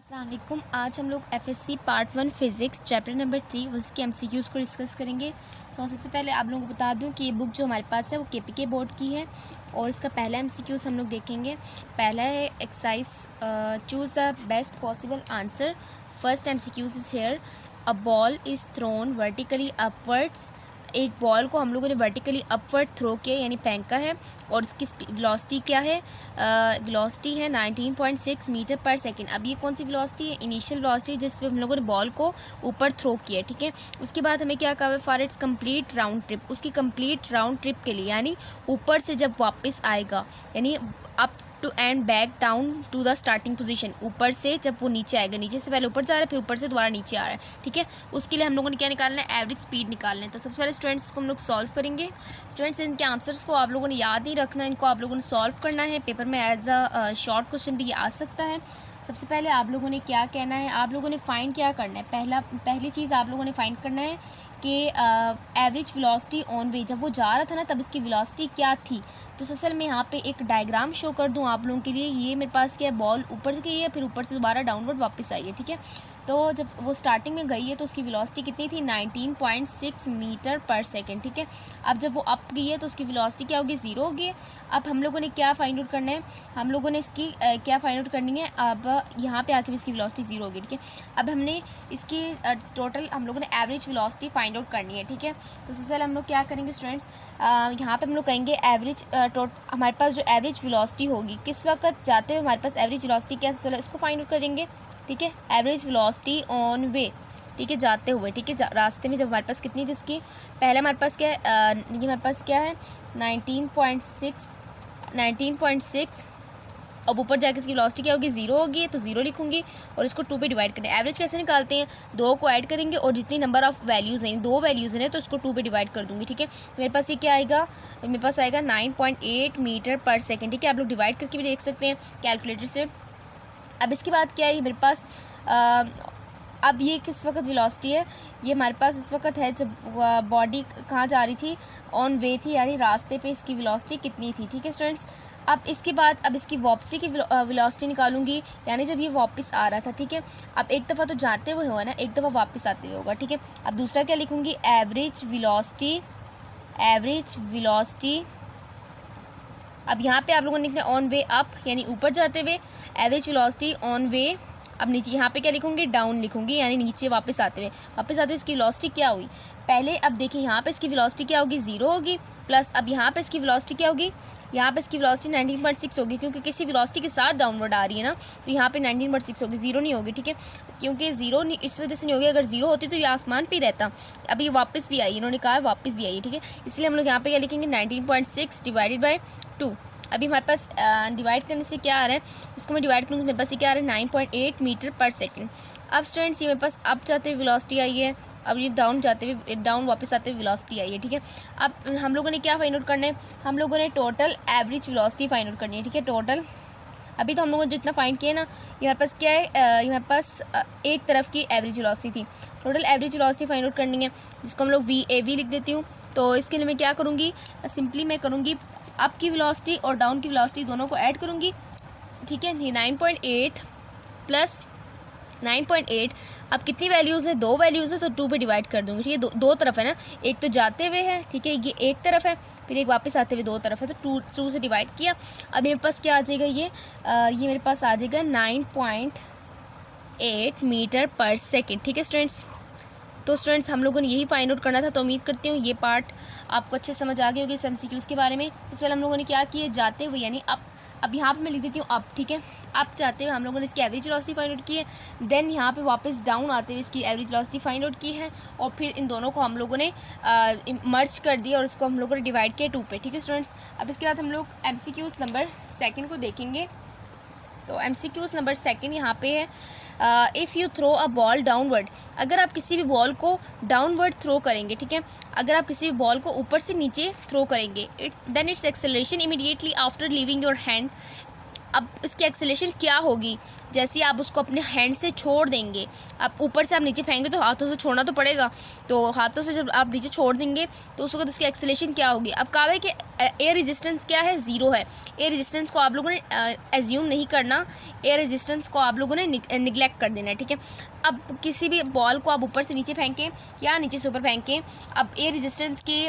अस्सलाम वालेकुम। आज हम लोग FSc part 1 physics chapter number 3 उसके एमसीक्यूज़ को डिस्कस करेंगे। तो सबसे पहले आप लोगों को बता दूं कि ये बुक जो हमारे पास है वो केपीके बोर्ड की है और इसका पहला एमसीक्यूज़ हम लोग देखेंगे। पहला है exercise choose the best possible answer. First MCQs is here, a ball is thrown vertically upwards. एक बॉल को हम लोगों ने वर्टिकली अपवर्ड थ्रो किया यानी फेंका है और इसकी वेलोसिटी क्या है? वेलोसिटी है 19.6 मीटर पर सेकंड। अब ये कौन सी वेलोसिटी है? इनिशियल वेलोसिटी जिस पे हम लोगों ने बॉल को ऊपर थ्रो किया, ठीक है। उसके बाद हमें क्या कहा है? For its complete round trip, उसकी कंप्लीट राउंड ट्रिप के लिए यानी ऊपर से जब वापस आएगा यानी up to and back down to the starting position, ऊपर से जब वो नीचे आएगा, नीचे से पहले ऊपर जा रहा है फिर ऊपर से दोबारा नीचे आ रहा है, ठीक है। उसके लिए हम लोगों ने क्या निकालना है? एवरेज स्पीड निकालना है। तो सबसे पहले स्टूडेंट्स को हम लोग सॉल्व करेंगे। स्टूडेंट्स इनके आंसर्स को आप लोगों ने याद नहीं रखना, इनको आप लोगों ने सॉल्व करना है। पेपर में एज अ शॉर्ट क्वेश्चन भी आ सकता है। सबसे पहले आप लोगों ने क्या कहना है? आप लोगों ने फाइंड क्या करना है? पहली चीज़ आप लोगों ने फाइंड करना है कि एवरेज वेलोसिटी ऑन वे, जब वो जा रहा था ना तब इसकी वेलोसिटी क्या थी। तो सबसे पहले मैं यहाँ पे एक डायग्राम शो कर दूँ आप लोगों के लिए। ये मेरे पास क्या है? बॉल ऊपर से गई है फिर ऊपर से दोबारा डाउनवर्ड वापस आई है, ठीक है। तो जब वो स्टार्टिंग में गई है तो उसकी वेलोसिटी कितनी थी? 19.6 मीटर पर सेकेंड, ठीक है। अब जब वो अप गई है तो उसकी वेलोसिटी क्या होगी? 0 होगी। अब हम लोगों ने क्या फाइंड आउट करना है? हम लोगों ने इसकी क्या फाइंड आउट करनी है? अब यहाँ पे आके भी इसकी वेलोसिटी 0 होगी, ठीक है। अब हमने इसकी टोटल हम लोगों ने एवरेज वेलोसिटी फाइंड आउट करनी है, ठीक है। तो सबसे पहले हम लोग क्या करेंगे स्टूडेंट्स? यहाँ पे हम लोग कहेंगे एवरेज हमारे पास जो एवरेज वेलोसिटी होगी किस वक्त जाते हुए हमारे पास एवरेज वेलोसिटी क्या है, इसको फाइंड आउट करेंगे, ठीक है। एवरेज वेलोसिटी ऑन वे, ठीक है, जाते हुए, ठीक है, रास्ते में जब हमारे पास कितनी थी उसकी? पहले हमारे पास क्या है? ये हमारे पास क्या है? 19.6। अब ऊपर जाके इसकी वेलोसिटी क्या होगी? 0 होगी, तो 0 लिखूंगी और इसको 2 पे डिवाइड करें। एवरेज कैसे निकालते हैं? 2 को ऐड करेंगे और जितनी नंबर ऑफ वैल्यूज़ हैं, 2 वैल्यूज़ हैं तो इसको 2 पे डिवाइड कर दूंगी, ठीक है। मेरे पास ये क्या आएगा? मेरे पास आएगा 9.8 मीटर पर सेकेंड, ठीक है। आप लोग डिवाइड करके भी देख सकते हैं कैलकुलेटर से। अब इसके बाद क्या है मेरे पास? अब ये किस वक्त वेलोसिटी है? ये हमारे पास इस वक्त है जब बॉडी कहाँ जा रही थी? ऑन वे थी, यानी रास्ते पे इसकी वेलोसिटी कितनी थी, ठीक है स्टूडेंट्स। अब इसके बाद अब इसकी वापसी की वेलोसिटी निकालूंगी, यानी जब ये वापस आ रहा था, ठीक है। अब एक दफ़ा तो जाते हुए हुआ ना, एक दफ़ा वापस आते हुए होगा, ठीक है। अब दूसरा क्या लिखूँगी? Average velocity. अब यहाँ पे आप लोगों ने लिखना ऑन वे अप यानी ऊपर जाते हुए, एवरेज वेलोसिटी ऑन वे। अब नीचे यहाँ पे क्या लिखूँगी? डाउन लिखूँगी यानी नीचे वापस आते हुए इसकी वेलोसिटी क्या हुई? पहले अब देखिए यहाँ पे इसकी वेलोसिटी क्या होगी? 0 होगी, प्लस अब यहाँ पे इसकी वेलोसिटी क्या होगी? यहाँ पे इसकी वेलोसिटी 19.6 होगी, क्योंकि किसी वेलोसिटी के साथ डाउनवर्ड आ रही है ना, तो यहाँ पे 19.6 होगी, 0 नहीं होगी, ठीक है। क्योंकि 0 इस वजह से नहीं होगी, अगर 0 होती तो ये आसमान पे ही रहता। अब ये वापस भी आई, इन्होंने कहा वापस भी आई, ठीक है। इसलिए हम लोग यहाँ पे क्या लिखेंगे? 19.6 डिवाइडेड बाई 2। अभी हमारे पास डिवाइड करने से क्या आ रहा है? इसको मैं डिवाइड करूँगी, मेरे पास ये क्या आ रहा है? 9.8 मीटर पर सेकेंड। अब स्टूडेंट्स ये मेरे पास अप जाते हुए वेलोसिटी आई है, अब ये डाउन जाते हुए डाउन वापस आते हुए वेलोसिटी आई है, ठीक है। अब हम लोगों ने क्या फाइंड आउट करना है? हम लोगों ने total average velocity find out करनी है, ठीक है। टोटल अभी तो हम लोगों ने जितना फाइंड किया ना, ये हमारे पास क्या है? ये हमारे पास एक तरफ की एवरेज वेलोसिटी थी। Total average velocity find out करनी है, जिसको हम लोग VAV लिख देती हूँ। तो इसके लिए मैं क्या करूँगी? सिंपली मैं करूँगी अप की वेलोसिटी और डाउन की वेलोसिटी दोनों को ऐड करूँगी, ठीक है। 9.8 प्लस 9.8। अब कितनी वैल्यूज़ है? 2 वैल्यूज़ है तो 2 पे डिवाइड कर दूँगी, ठीक है। दो तरफ है ना, एक तो जाते हुए है, ठीक है, ये एक तरफ है, फिर एक वापस आते हुए 2 तरफ है, तो 2 से डिवाइड किया। अब मेरे पास क्या आ जाएगा? ये मेरे पास आ जाएगा 9.8 मीटर पर सेकेंड, ठीक है स्टूडेंट्स। तो स्टूडेंट्स हम लोगों ने यही फाइंड आउट करना था। तो उम्मीद करती हूँ ये पार्ट आपको अच्छे समझ आ गई होगी इस MCQs के बारे में। इस पहले हम लोगों ने क्या किया? जाते हुए यानी अब यहाँ पे मैं लिख देती हूँ अप, ठीक है। अप जाते हुए हम लोगों ने इसकी एवरेज वेलोसिटी फाइंड आउट की है, देन यहाँ पे वापस डाउन आते हुए इसकी एवरेज वेलोसिटी फाइंड आउट की है, और फिर इन दोनों को हम लोगों ने मर्ज कर दिया और इसको हम लोगों ने डिवाइड किया 2 पे, ठीक है स्टूडेंट्स। अब इसके बाद हम लोग MCQs नंबर 2 को देखेंगे। तो MCQs नंबर 2 यहाँ पे है, if you throw a ball downward. अगर आप किसी भी बॉल को डाउनवर्ड थ्रो करेंगे, ठीक है, अगर आप किसी भी बॉल को ऊपर से नीचे थ्रो करेंगे, then its acceleration immediately after leaving your hand. अब इसकी एक्सेलरेशन क्या होगी? जैसे ही आप उसको अपने हैंड से छोड़ देंगे, आप ऊपर से आप नीचे फेंकेंगे तो हाथों से छोड़ना तो पड़ेगा, तो हाथों से जब आप नीचे छोड़ देंगे तो उस वक्त उसकी एक्सेलरेशन क्या होगी। अब कहा है कि एयर रेजिस्टेंस क्या है, ज़ीरो है। एयर रेजिस्टेंस को आप लोगों ने एज्यूम नहीं करना, एयर रेजिस्टेंस को आप लोगों ने निगलेक्ट कर देना है, ठीक है। अब किसी भी बॉल को आप ऊपर से नीचे फेंकें या नीचे से ऊपर फेंकें, अब एयर रेजिस्टेंस की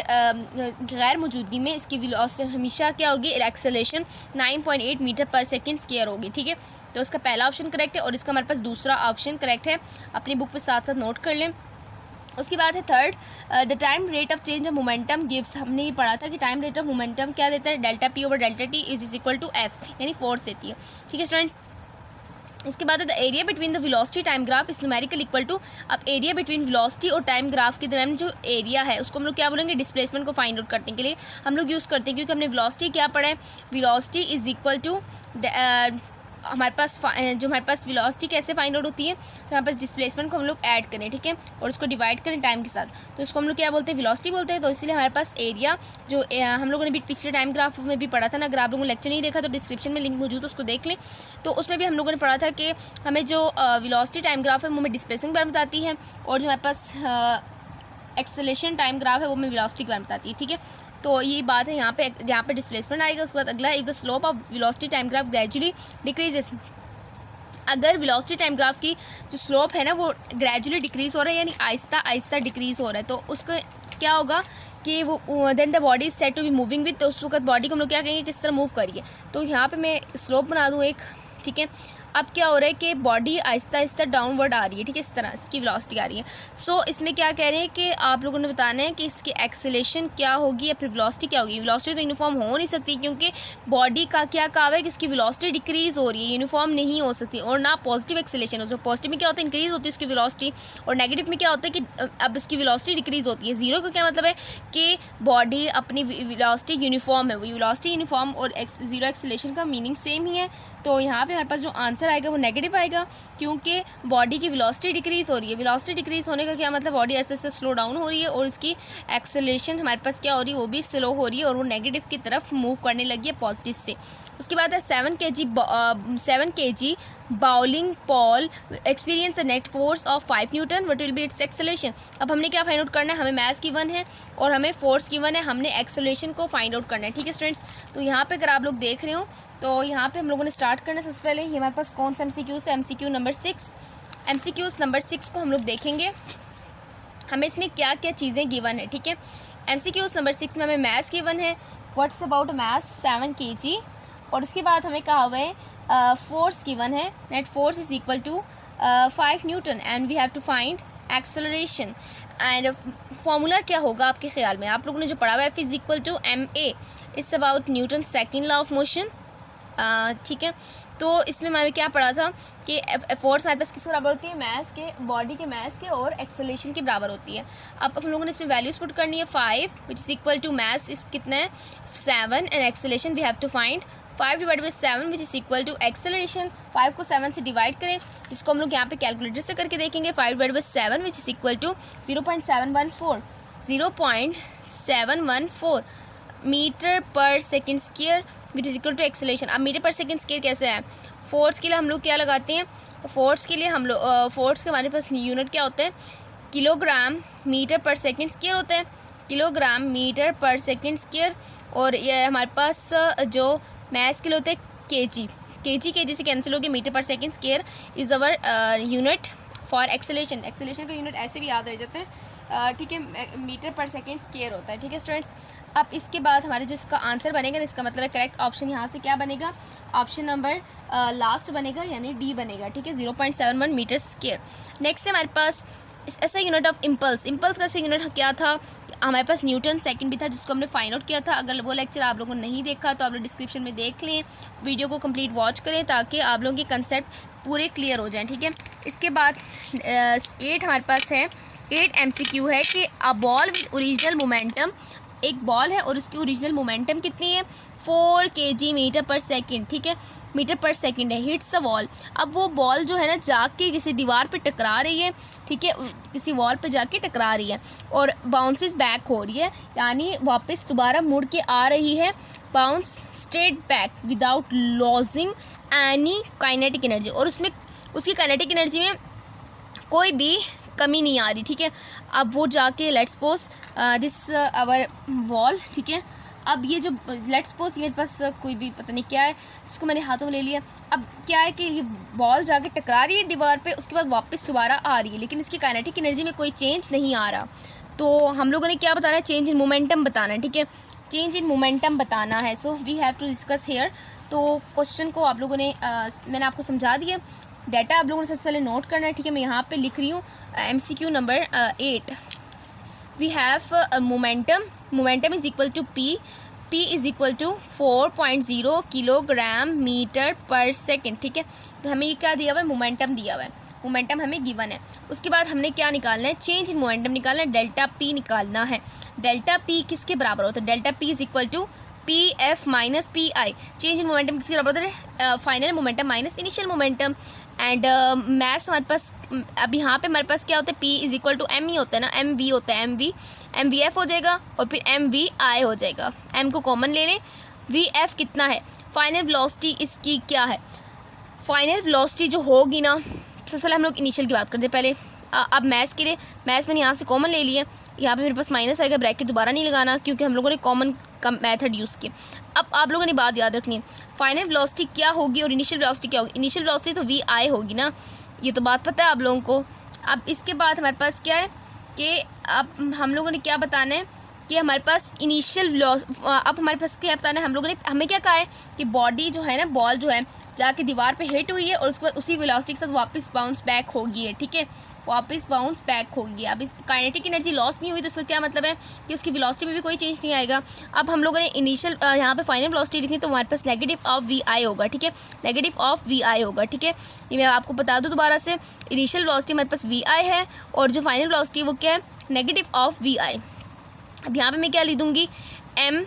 गैर मौजूदगी में इसकी वेलोसिटी हमेशा क्या होगी, acceleration 9.8 metre per second square होगी, ठीक है। तो इसका पहला ऑप्शन करेक्ट है और इसका हमारे पास दूसरा ऑप्शन करेक्ट है। अपनी बुक पे साथ साथ नोट कर लें। उसके बाद है third, the time rate of change of momentum gives, हमने ये पढ़ा था कि टाइम रेट ऑफ मोमेंटम क्या देता है, delta p over delta t is equal to f, यानी फोर्स देती है, ठीक है स्टूडेंट। इसके बाद है the area between the velocity time graph is numerical equal to, अब एरिया बिटवीन वेलोसिटी और टाइम ग्राफ के दरमियान जो एरिया है उसको हम लोग क्या बोलेंगे, डिस्प्लेसमेंट को फाइंड आउट करने के लिए हम लोग यूज़ करते हैं, क्योंकि हमने वेलोसिटी क्या पढ़ा है, वेलोसिटी इज इक्वल टू हमारे पास जो हमारे पास वेलोसिटी कैसे फाइंड आउट होती है, तो हमारे पास डिस्प्लेसमेंट को हम लोग ऐड करें, ठीक है, और उसको डिवाइड करें टाइम के साथ, तो इसको हम लोग क्या बोलते हैं, वेलोसिटी बोलते हैं। तो इसलिए हमारे पास एरिया जो हम लोगों ने भी पिछले टाइम ग्राफ में भी पढ़ा था ना, अगर आप लोगों ने लेक्चर नहीं देखा तो डिस्क्रिप्शन में लिंक मौजूद है, उसको देख लें। तो उसमें भी हम लोगों ने पढ़ा था कि हमें जो वेलोसिटी टाइम ग्राफ है वो हमें डिस्प्लेसमेंट के बारे में बताती है, और जो हमारे पास एक्सेलरेशन टाइम ग्राफ है वो हमें वेलोसिटी के बारे में बताती है, ठीक है। तो ये बात है, यहाँ पे डिस्प्लेसमेंट आएगा। उसके बाद अगला, if the slope of velocity time graph gradually decreases, अगर वेलोसिटी टाइम ग्राफ की जो स्लोप है ना वो ग्रेजुअली डिक्रीज़ हो रहा है, यानी आहिस्ता आहिस्ता डिक्रीज़ हो रहा है, तो उसका क्या होगा कि वो then the body is set to be moving with, तो उस वक्त बॉडी को हम लोग क्या कहेंगे, किस तरह मूव करिए। तो यहाँ पे मैं स्लोप बना दूँ एक, ठीक है। अब क्या हो रहा है कि बॉडी आहिस्ता आहिस्ता डाउनवर्ड आ रही है, ठीक है, इस तरह इसकी वेलोसिटी आ रही है। सो इसमें क्या कह रहे हैं कि आप लोगों ने बताना है कि इसकी एक्सेलरेशन क्या होगी या फिर वेलोसिटी क्या होगी। वेलोसिटी तो यूनिफॉर्म हो नहीं सकती, क्योंकि बॉडी का क्या कहा है कि इसकी वेलोसिटी डिक्रीज़ हो रही है, यूनिफॉर्म नहीं हो सकती, और ना पॉजिटिव एक्सेलरेशन हो। तो पॉजिटिव में क्या होता है, इंक्रीज़ होती है इसकी वेलोसिटी, और नेगेटिव में क्या होता है कि अब इसकी वेलोसिटी डिक्रीज़ होती है। जीरो का क्या मतलब है कि बॉडी अपनी वेलोसिटी यूनिफॉर्म है, वो वेलोसिटी यूनिफॉर्म और जीरो एक्सेलरेशन का मीनिंग सेम ही है। तो यहाँ पे हमारे पास जो आंसर आएगा वो नेगेटिव आएगा, क्योंकि बॉडी की वेलोसिटी डिक्रीज़ हो रही है। वेलोसिटी डिक्रीज़ होने का क्या मतलब, बॉडी ऐसे ऐसे स्लो डाउन हो रही है और इसकी एक्सेलरेशन हमारे पास क्या हो रही है, वो भी स्लो हो रही है, और वो नेगेटिव की तरफ मूव करने लगी है पॉजिटिव से। उसके बाद है 7 kg bowling ball experience a net force of 5 Newton, what will B it's acceleration. अब हमने क्या फाइंड आउट करना है, हमें मास गिवन है और हमें फोर्स गिवन है, हमने एक्सेलरेशन को फाइंड आउट करना है, ठीक है स्टूडेंट्स। तो यहाँ पे अगर आप लोग देख रहे हो तो यहाँ पे हम लोगों ने स्टार्ट करना है। सबसे पहले ये हमारे पास कौन सा MCQ है, MCQ नंबर 6। MCQ नंबर 6 को हम लोग देखेंगे, हमें इसमें क्या क्या चीज़ें गिवन है, ठीक है। MCQ नंबर 6 में हमें मैथ्स गिवन है, व्हाट्स अबाउट मैथ्स 7 kg, और उसके बाद हमें कहा हुआ है फोर्स गिवन है, net force is equal to 5 newton, and we have to find acceleration. And formula क्या होगा आपके ख्याल में, आप लोगों ने जो पढ़ा हुआ है, F is equal to MA, it's about Newton second law of motion, ठीक है। तो इसमें मैंने क्या पढ़ा था कि फोर्स हमारे पास किस बराबर होती है, मास के, बॉडी के मास के और एक्सेलरेशन के बराबर होती है। अब हम लोगों ने इसमें वैल्यूज पुट करनी है, 5 which is equal to mass is कितना है 7, and acceleration we have to find 5 divide by 7 which is equal to acceleration. 5 को 7 से डिवाइड करें, जिसको हम लोग यहाँ पे कैलकुलेटर से करके देखेंगे। 5 divide by 7 which is equal to 0.714 metre per second square which is equal to acceleration. अब मीटर पर सेकेंड स्क्वायर कैसे है, फोर्स के लिए हम लोग क्या लगाते हैं, फोर्स के लिए हम लोग फोर्स के हमारे पास यूनिट क्या होता है, kilogram metre per second square होता है, kilogram metre per second square. और ये हमारे पास जो मास के लिए होता है केजी से कैंसिल हो गया, metre per second square is our unit for acceleration. Acceleration का यूनिट ऐसे भी याद रह जाते हैं, ठीक है, मीटर पर सेकेंड स्क्वायर होता है, ठीक है स्टूडेंट्स। अब इसके बाद हमारे जो इसका आंसर बनेगा ना, इसका मतलब है करेक्ट ऑप्शन यहाँ से क्या बनेगा, ऑप्शन नंबर लास्ट बनेगा, यानी डी बनेगा, ठीक है, 0.71 मीटर स्क्वायर। नेक्स्ट है हमारे पास ऐसा यूनिट ऑफ इम्पल्स। इम्पल्स का ऐसा यूनिट क्या था, हमारे पास न्यूटन सेकंड भी था, जिसको हमने फाइंड आउट किया था। अगर वो लेक्चर आप लोगों ने नहीं देखा तो आप लोग डिस्क्रिप्शन में देख लें, वीडियो को कंप्लीट वॉच करें, ताकि आप लोगों के कंसेप्ट पूरे क्लियर हो जाएं, ठीक है। इसके बाद 8 हमारे पास है, 8 MCQ है कि a ball with original momentum, एक बॉल है और उसकी ओरिजिनल मोमेंटम कितनी है, 4 kg मीटर पर सेकेंड, ठीक है, मीटर पर सेकेंड है, हिट्स अ वॉल। अब वो बॉल जो है ना जाके किसी दीवार पे टकरा रही है, ठीक है, किसी वॉल पे जाके टकरा रही है और बाउंसेस बैक हो रही है, यानी वापस दोबारा मुड़ के आ रही है, bounce straight back without lodging any kinetic energy, और उसमें उसकी काइनेटिक एनर्जी में कोई भी कमी नहीं आ रही, ठीक है। अब वो जाके let's suppose this our wall, ठीक है। अब ये जो लेट्स सपोज मेरे पास कोई भी पता नहीं क्या है, इसको मैंने हाथों में ले लिया। अब क्या है कि ये बॉल जाके टकरा रही है दीवार पे, उसके बाद वापस दोबारा आ रही है, लेकिन इसकी काइनेटिक एनर्जी में कोई चेंज नहीं आ रहा। तो हम लोगों ने क्या बताना है, चेंज इन मोमेंटम बताना है, ठीक है। चेंज इन मोमेंटम बताना है, so we have to discuss here. तो क्वेश्चन को आप लोगों ने मैंने आपको समझा दिया। डाटा आप लोगों ने सबसे पहले नोट करना है, ठीक है। मैं यहाँ पे लिख रही हूँ MCQ number 8। We have momentum is equal to P is equal to 4.0 kilogram metre per second, ठीक है। तो हमें ये क्या दिया हुआ है, मोमेंटम दिया हुआ है, मोमेंटम हमें गिवन है। उसके बाद हमने क्या निकालना है, चेंज इन मोमेंटम निकालना है, डेल्टा P निकालना है। डेल्टा P किसके बराबर होता है, delta P is equal to PF minus PI। Change in momentum किसके बराबर होता है, final momentum minus initial momentum. And maths हमारे पास अब यहाँ पे हमारे पास क्या होता है, P is equal to M ही होता है ना, MV होता है, MVF हो जाएगा और फिर MVI हो जाएगा। M को कॉमन ले लें, VF कितना है, फाइनल वेलोसिटी इसकी क्या है, फाइनल वेलोसिटी जो होगी ना, सबसे पहले हम लोग इनिशियल की बात करते हैं पहले। अब मैथ्स के लिए, मैथ्स मैंने यहाँ से कॉमन ले लिया, यहाँ पे मेरे पास माइनस आएगा, ब्रैकेट दोबारा नहीं लगाना क्योंकि हम लोगों ने कॉमन का मेथड यूज़ किया। अब आप लोगों ने बात याद रखनी है, फाइनल वेलोसिटी क्या होगी और इनिशियल वेलोसिटी क्या होगी। इनिशियल वेलोसिटी तो VI होगी ना, ये तो बात पता है आप लोगों को। अब इसके बाद हमारे पास क्या है कि अब हम लोगों ने क्या बताना है कि हमारे पास इनिशियल अब हमारे पास क्या बताना है, हम लोगों ने हमें क्या कहा है कि बॉडी जो है ना, बॉल जो है जाके दीवार पे हिट हुई है और उसके बाद उसी वेलोसिटी के साथ वापस बाउंस बैक होगी है, ठीक है, वापस बाउंस बैक होगी। अब इस काइनेटिक एनर्जी लॉस नहीं हुई तो इसका क्या मतलब है कि उसकी वेलोसिटी में भी कोई चेंज नहीं आएगा। अब हम लोगों ने इनिशियल यहाँ पे फाइनल वेलोसिटी लिखनी, तो हमारे पास नेगेटिव ऑफ VI होगा, ठीक है, नेगेटिव ऑफ VI होगा, ठीक है। ये मैं आपको बता दूँ दोबारा से, इनिशियल वेलोसिटी हमारे पास VI है और जो फाइनल वेलोसिटी वो क्या है, नेगेटिव ऑफ VI। अब यहाँ पे मैं क्या लिख दूँगी, M।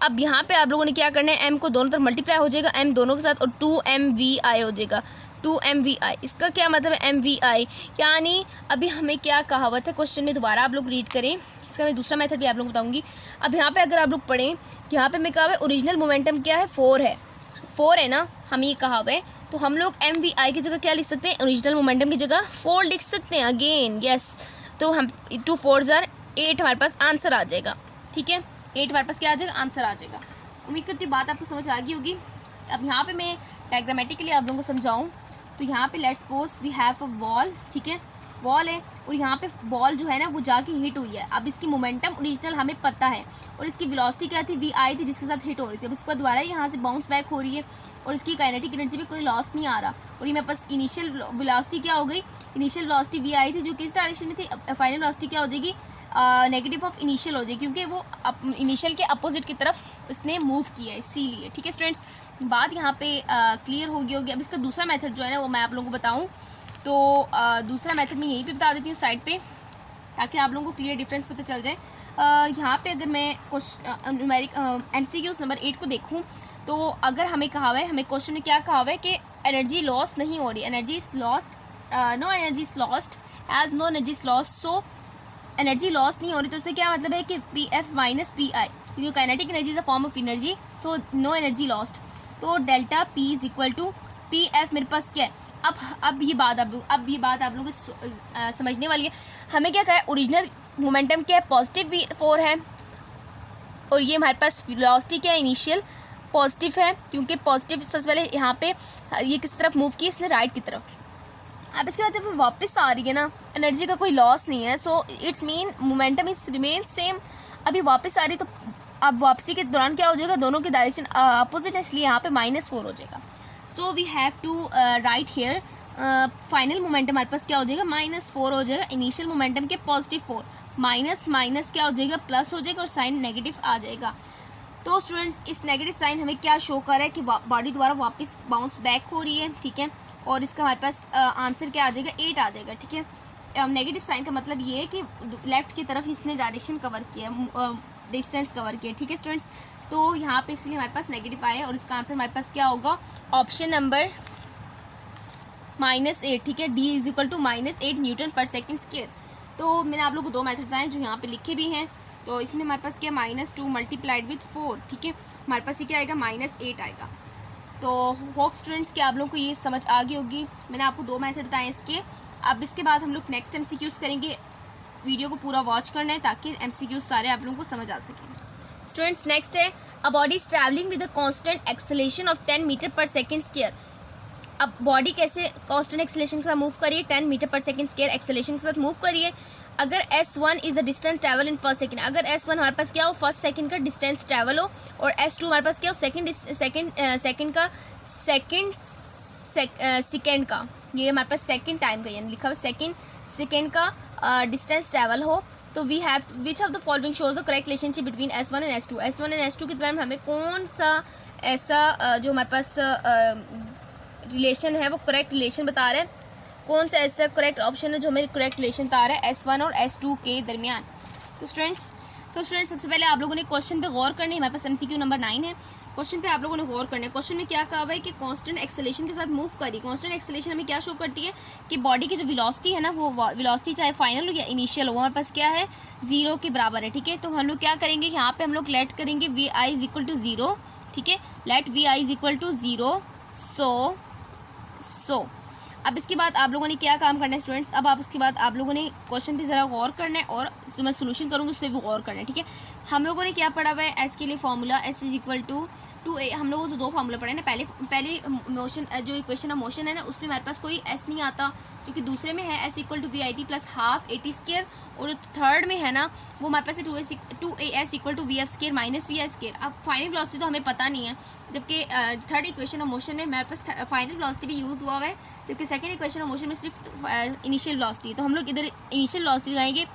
अब यहाँ पे आप लोगों ने क्या करना है, M को दोनों तरफ मल्टीप्लाई हो जाएगा, M दोनों के साथ, और 2MVI हो जाएगा, 2MVI। इसका क्या मतलब है, MVI यानी अभी हमें क्या कहा हुआ था क्वेश्चन में, दोबारा आप लोग रीड करें, इसका मैं दूसरा मेथड भी आप लोगों को बताऊँगी। अब यहाँ पे अगर आप लोग पढ़ें, यहाँ पे मैं कहा हुआ है ओरिजिनल मोमेंटम क्या है, 4 है ना, हमें ये कहा हुआ है, तो हम लोग MVI की जगह क्या लिख सकते हैं, ओरिजिनल मोमेंटम की जगह 4 लिख सकते हैं अगेन, यस। तो हम 2 4 जार 8 हमारे पास आंसर आ जाएगा, ठीक है, 8 हमारे पास क्या आ जाएगा, आंसर आ जाएगा। उम्मीद करती हूँ बात आपको समझ आ गई होगी। अब यहाँ पे मैं डायग्रामेटिकली आप लोगों को समझाऊँ तो यहाँ पे let's suppose we have a wall, ठीक है, वॉल है और यहाँ पे बॉल जो है ना वो जाके हिट हुई है। अब इसकी मोमेंटम ओरिजिनल हमें पता है और इसकी वेलोसिटी क्या थी, VI थी, जिसके साथ हिट हो रही थी। अब इसके बाद दोबारा यहाँ से बाउंस बैक हो रही है और इसकी काइनेटिक एनर्जी में कोई लॉस नहीं आ रहा। और ये मेरे पास इनिशियल वेलोसिटी क्या हो गई, इनिशियल वेलोसिटी VI थी जो किस डायरेक्शन में थी, फाइनल वेलोसिटी क्या हो जाएगी, नेगेटिव ऑफ इनिशियल हो जाएगी क्योंकि वो इनिशियल के अपोजिट की तरफ इसने मूव किया है, इसीलिए। ठीक है स्टूडेंट्स, बात यहाँ पे क्लियर होगी। अब इसका दूसरा मेथड जो है ना वो मैं आप लोगों को बताऊँ तो दूसरा मेथड मैं यहीं पे बता देती हूँ साइड पे, ताकि आप लोगों को क्लियर डिफरेंस पता चल जाए। यहाँ पे अगर मैं MCQs नंबर 8 को देखूँ तो अगर हमें कहा हुआ है, हमें क्वेश्चन में क्या कहा हुआ है कि एनर्जी लॉस नहीं हो रही, energy is lost, no energy is lost as no energy is lost, so energy loss नहीं हो रही तो इससे क्या मतलब है कि PF माइनस PI, क्योंकि kinetic energy is a form of energy, so no energy lost. तो delta P is equal to PF मेरे पास क्या है। अब ये बात आप लोगों को समझने वाली है। हमें क्या कहा है, ओरिजिनल मोमेंटम क्या है, पॉजिटिव 4 है और ये हमारे पास वेलोसिटी क्या है, इनिशियल पॉजिटिव है, क्योंकि पॉजिटिव सबसे पहले यहाँ पे ये किस तरफ मूव की, इसने राइट की तरफ। अब इसके बाद जब वो वापस आ रही है ना, एनर्जी का कोई लॉस नहीं है, so it's mean momentum is remain same. अभी वापस आ रही तो अब वापसी के दौरान क्या हो जाएगा, दोनों की डायरेक्शन अपोजिट है, इसलिए यहाँ पे -4 हो जाएगा। So we have to write here final momentum हमारे पास क्या हो जाएगा, -4 हो जाएगा, इनिशियल मोमेंटम के +4, माइनस माइनस क्या हो जाएगा, प्लस हो जाएगा और साइन नेगेटिव आ जाएगा। तो स्टूडेंट्स इस नेगेटिव साइन हमें क्या शो कर रहा है कि बॉडी दोबारा वापस बाउंस बैक हो रही है, ठीक है, और इसका हमारे पास आंसर क्या आ जाएगा, 8 आ जाएगा, ठीक है। नेगेटिव साइन का मतलब ये है कि लेफ़्ट की तरफ इसने डायरेक्शन कवर किया, डिस्टेंस कवर किया, ठीक है स्टूडेंट्स। तो यहाँ पे इसलिए हमारे पास नेगेटिव आया और इसका आंसर हमारे पास क्या होगा, ऑप्शन नंबर -8, ठीक है, D is equal to -8 newton per second square. तो मैंने आप लोगों को 2 मेथड बताए जो यहाँ पे लिखे भी हैं। तो इसमें हमारे पास क्या -2 मल्टीप्लाइड विथ 4, ठीक है, हमारे पास ये क्या आएगा, -8 आएगा। तो होप स्टूडेंट्स कि आप लोगों को ये समझ आ गई होगी। मैंने आपको 2 मेथड बताए इसके। अब इसके बाद हम लोग नेक्स्ट MCQs करेंगे। वीडियो को पूरा वॉच करना है ताकि MCQs सारे आप लोगों को समझ आ सकें। स्टूडेंट्स नेक्स्ट है, a body is travelling with a constant acceleration of 10 metre per second square. अब बॉडी कैसे कांस्टेंट एक्सेलरेशन के साथ मूव करिए, 10 metre per second square acceleration के साथ मूव करिए। अगर S1 is a distance travel in first second, अगर S1 हमारे पास क्या हो, फर्स्ट सेकंड का डिस्टेंस ट्रैवल हो, और S2 हमारे पास क्या हो, सेकंड का, ये हमारे पास सेकंड टाइम का यानी लिखा हुआ सेकंड का डिस्टेंस ट्रैवल हो, तो we have which of the following shows the correct relationship between S1 and S2 के दरम्यान हमें कौन सा ऐसा जो हमारे पास रिलेशन है वो करेक्ट रिलेशन बता रहा है, कौन सा ऐसा करेक्ट ऑप्शन है जो हमें करेक्ट रिलेशन बता रहा है S1 और S2 के दरमियान। तो स्टूडेंट्स सबसे पहले आप लोगों ने क्वेश्चन पे गौर करनी है। हमारे पास MCQ नंबर 9 है। क्वेश्चन पे आप लोगों ने गौर करना है। क्वेश्चन में क्या कहा हुआ है कि कांस्टेंट एक्सेलरेशन के साथ मूव करिए। कांस्टेंट एक्सेलरेशन हमें क्या शो करती है कि बॉडी की जो वेलोसिटी है ना, वो वेलोसिटी चाहे फाइनल हो या इनिशियल हो, हमारे पास क्या है, 0 के बराबर है। ठीक है, तो हम लोग क्या करेंगे, यहाँ पे हम लोग लेट करेंगे VI इज इक्वल टू 0। ठीक है, let VI is equal to 0। So अब इसके बाद आप लोगों ने क्या काम करना है स्टूडेंट्स, अब आप इसके बाद आप लोगों ने क्वेश्चन पे ज़रा गौर करना है और जो मैं सोल्यूशन करूँगी उस पर भी गौर करना है। ठीक है, हम लोगों ने क्या पढ़ा हुआ है, एस के लिए formula S is equal to 2a। हम लोगों को तो 2 फार्मूला पढ़े ना। पहले मोशन जो इक्वेशन ऑफ मोशन है ना, उसमें हमारे पास कोई S नहीं आता, क्योंकि दूसरे में है S equal to VIT plus half AT square, और जो थर्ड में है ना वो हमारे पास है 2AS equal to VF square minus VI square. अब फाइनल वेलोसिटी तो हमें पता नहीं है, जबकि थर्ड इक्वेशन ऑफ मोशन में हमारे पास फाइनल वेलोसिटी भी यूज़ हुआ है, जबकि सेकंड इक्वेशन ऑफ मोशन में सिर्फ इनिशियल वेलोसिटी। तो हम लोग इधर इनिशियल वेलोसिटी लगाएंगे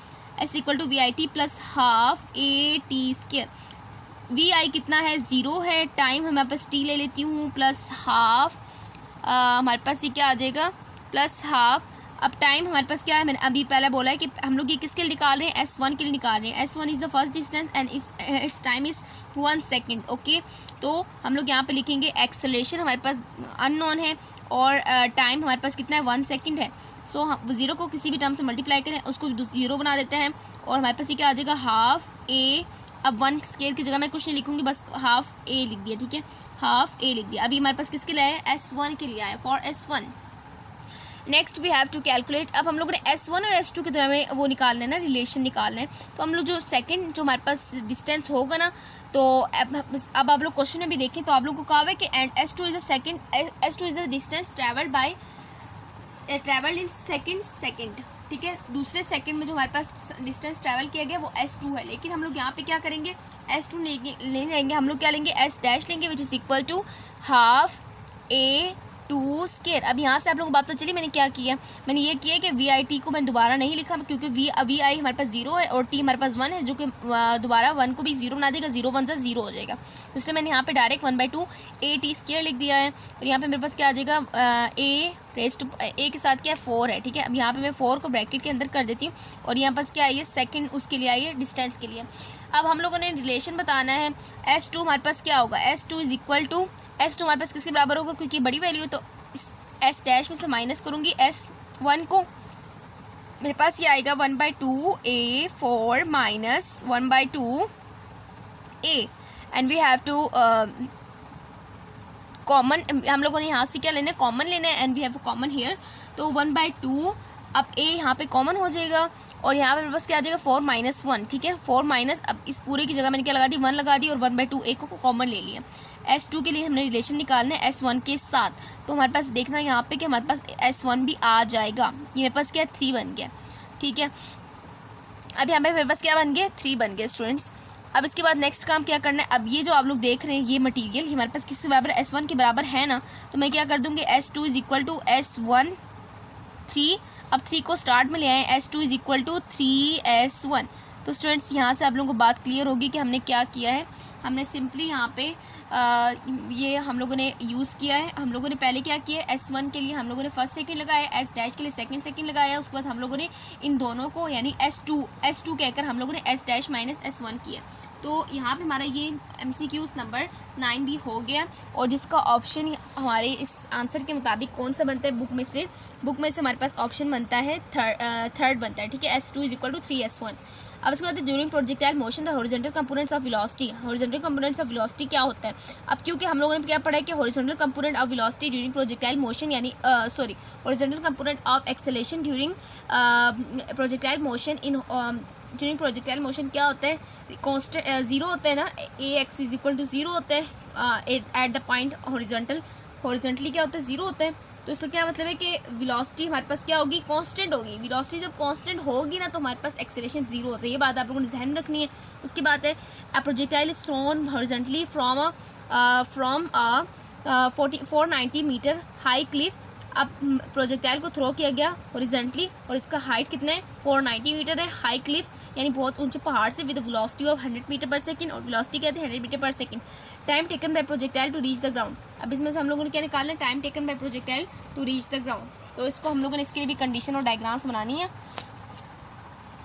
S equal to VIT plus half AT square. VI कितना है, 0 है। टाइम हमारे पास T ले लेती हूँ प्लस हाफ, हमारे पास ये क्या आ जाएगा, प्लस हाफ। अब टाइम हमारे पास क्या है, मैंने अभी पहले बोला है कि हम लोग ये किसके लिए निकाल रहे हैं, S1 के लिए निकाल रहे हैं। S1 is the first distance and it's time is 1 second. Okay, तो हम लोग यहाँ पे लिखेंगे एक्सेलरेशन हमारे पास अननोन है और टाइम हमारे पास कितना है, 1 सेकेंड है। सो हम 0 को किसी भी टर्म से मल्टीप्लाई करें, उसको 0 बना देते हैं, और हमारे पास ये क्या आ जाएगा, हाफ A। अब 1 स्केयर की जगह मैं कुछ नहीं लिखूँगी, बस हाफ A लिख दिया। ठीक है, हाफ A लिख दिया। अभी हमारे पास किसके लिए आया है, S1 के लिए आया, for S1। Next we have to calculate. अब हम लोगों ने S1 और S2 के दरम्यान में वो निकालना है ना, रिलेशन निकालना है। तो हम लोग जो सेकंड जो हमारे पास डिस्टेंस होगा ना, तो अब आप लोग क्वेश्चन में भी देखें तो आप लोग को कहा हुआ है कि and S2 is a distance travelled in second. ठीक है, दूसरे सेकंड में जो हमारे पास डिस्टेंस ट्रैवल किया गया वो S2 है, लेकिन हम लोग यहाँ पे क्या करेंगे, S2 लेंगे, हम लोग क्या लेंगे, S डैश लेंगे, which is equal to half A2 square. अब यहाँ से आप लोगों को बात तो चली मैंने क्या किया, मैंने ये किया कि VIT को मैंने दोबारा नहीं लिखा, क्योंकि VI हमारे पास 0 है और T हमारे पास 1 है, जो कि दोबारा 1 को भी 0 बना देगा, 0 1 से 0 हो जाएगा। तो इसलिए मैंने यहाँ पे डायरेक्ट 1/2 AT स्केयर लिख दिया है, और यहाँ पे मेरे पास क्या आ जाएगा, A के साथ क्या है, 4 है। ठीक है, अब यहाँ पे मैं 4 को ब्रैकेट के अंदर कर देती हूँ, और यहाँ पास क्या आई है, सेकेंड उसके लिए आई है, डिस्टेंस के लिए। अब हम लोगों ने रिलेशन बताना है, S2 हमारे पास क्या होगा, S2 is equal to, S2 हमारे पास किसके बराबर होगा, क्योंकि बड़ी वैल्यू तो इस S डैश में से माइनस करूँगी S1 को, मेरे पास ये आएगा 1/2 A4 minus 1/2 A, and we have to common, हम लोगों ने यहाँ से क्या लेना है, कॉमन लेना है, and we have common here, तो 1/2 अब A यहाँ पे कॉमन हो जाएगा, और यहाँ पे मेरे पास क्या आ जाएगा, 4 माइनस 1। ठीक है, 4 माइनस, अब इस पूरे की जगह मैंने क्या लगा दी, 1 लगा दी, और 1/2 A को कॉमन ले लिया। S2 के लिए हमने रिलेशन निकालना है S1 के साथ, तो हमारे पास देखना है यहाँ पे कि हमारे पास S1 भी आ जाएगा। ये मेरे पास क्या है, 3 बन गया। ठीक है, अब यहाँ पे मेरे पास क्या बन गया, 3 बन गए स्टूडेंट्स। अब इसके बाद नेक्स्ट काम क्या करना है, अब ये जो आप लोग देख रहे हैं ये मटेरियल हमारे पास किसके बराबर, S1 के बराबर है ना, तो मैं क्या कर दूँगी, S2 is equal to S1 3। अब 3 को स्टार्ट में ले आए, S2 is equal to 3S1। तो स्टूडेंट्स यहाँ से आप लोगों को बात क्लियर होगी कि हमने क्या किया है। हमने सिंपली यहाँ पे ये हम लोगों ने यूज़ किया है। हम लोगों ने पहले क्या किया, S1 के लिए हम लोगों ने फर्स्ट सेकंड लगाया, S डैश के लिए सेकंड लगाया, उसके बाद हम लोगों ने इन दोनों को यानी S2 कहकर हम लोगों ने S डैश माइनस S1 किया। तो यहाँ पे हमारा ये MCQs नंबर 9 भी हो गया, और जिसका ऑप्शन हमारे इस आंसर के मुताबिक कौन सा बनता है, बुक में से हमारे पास ऑप्शन बनता है थर्ड बनता है। ठीक है, S2 is equal to 3S1। अब इसके बाद during projectile motion the horizontal components of velocity. Horizontal components of velocity क्या होता है, अब क्योंकि हम लोगों ने क्या पढ़ा है कि horizontal component of velocity during projectile motion यानी horizontal component of acceleration during projectile motion in during projectile motion क्या होता है, कांस्टेंट ज़ीरो होता है ना, a x is equal to zero होता है एट द पॉइंट हॉरिजॉन्टली क्या होता है, ज़ीरो होता है। तो इसका क्या मतलब है कि वेलोसिटी हमारे पास क्या होगी, कांस्टेंट होगी। वेलोसिटी जब कांस्टेंट होगी ना तो हमारे पास एक्सेलरेशन ज़ीरो होता है, ये बात आप लोगों ने ध्यान में रखनी है। उसकी बात है a projectile is thrown horizontally from 490 metre high cliff. अब प्रोजेक्टाइल को थ्रो किया गया हॉरिजॉन्टली और इसका हाइट कितना है, 490 मीटर है, हाई क्लिफ यानी बहुत ऊंचे पहाड़ से, with velocity of 100 metre per second, और वेलोसिटी कहते हैं 100 metre per second. Time taken by projectile to reach the ground. अब इसमें से हम लोगों ने क्या निकालना है, time taken by projectile to reach the ground. तो इसको हम लोगों ने इसके लिए भी कंडीशन और डायग्राम्स बनानी है।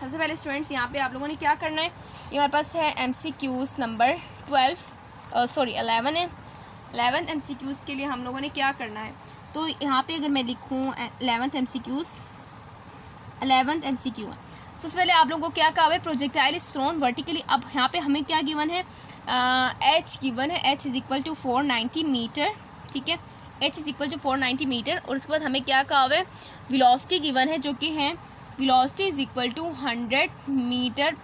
सबसे पहले स्टूडेंट्स यहाँ पे आप लोगों ने क्या करना है, ये हमारे पास है MCQs नंबर 11 है। 11 MCQs के लिए हम लोगों ने क्या करना है, तो यहाँ पे अगर मैं लिखूँ 11th MCQ है। सबसे पहले आप लोगों को क्या कहा है, प्रोजेक्टाइल इज थ्रोन वर्टिकली। अब यहाँ पे हमें क्या गिवन है, H गिवन है, H is equal to 490 metre, ठीक है, H is equal to 490 metre. और उसके बाद हमें क्या कहा है, वेलोसिटी गिवन है जो कि है velocity is equal to 100 metre